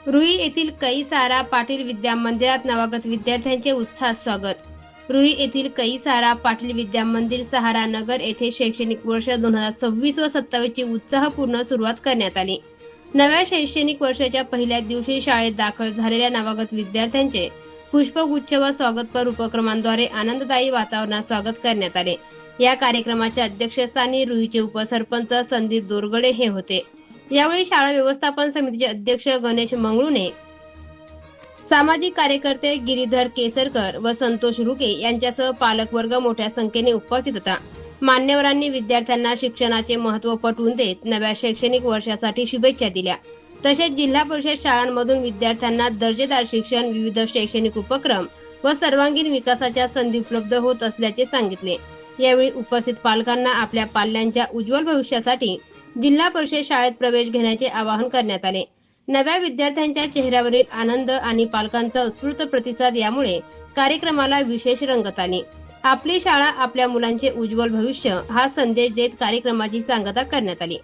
रुई येथील कैसारा पाटील विद्या मंदिरात नवागत विद्यार्थ्यांचे उत्साहात स्वागत। रुई येथील कैसारा पाटील विद्या मंदिर सहारा नगर येथे शैक्षणिक वर्ष 2026 व 27 ची उत्साहपूर्ण सुरुवात करण्यात आली। नव्या शैक्षणिक वर्षाच्या पहिल्या दिवशी शाळेत दाखल झालेल्या नवागत विद्यार्थ्यांचे पुष्पगुच्छ व स्वागतपर उपक्रमांद्वारे आनंददायी वातावरणात स्वागत करण्यात आले। या कार्यक्रमाच्या अध्यक्षस्थानी रुईचे उपसरपंच संदीप दोरगडे हे होते। यावेळी शाळा व्यवस्थापन समितीचे अध्यक्ष गणेश मंगळुने, सामाजिक कार्यकर्ते गिरीधर केसरकर व संतोष रुके यांच्यासह पालकवर्ग मोठ्या संख्येने उपस्थित होता। मान्यवरांनी विद्यार्थ्यांना शिक्षणाचे महत्त्व पटवून देत नव्या शैक्षणिक वर्षासाठी शुभेच्छा दिल्या। तसेच जिल्हा परिषद शाळांमधून विद्यार्थ्यांना दर्जेदार शिक्षण, विविध शैक्षणिक उपक्रम व सर्वांगीण विकासाच्या संधी उपलब्ध होत असल्याचे सांगितले। यावेळी उपस्थित पालकांना आपल्या पाल्यांच्या उज्ज्वल भविष्यासाठी जिल्हा परिषद शाळेत प्रवेश घेण्याचे आवाहन करण्यात आले। नव्या विद्यार्थ्यांच्या चेहऱ्यावरील आनंद आणि पालकांचा उत्स्फूर्त प्रतिसाद यामुळे कार्यक्रमाला विशेष रंगत आली। आपली शाळा आपल्या मुलांचे उज्ज्वल भविष्य हा संदेश देत कार्यक्रमाची सांगता करण्यात आली।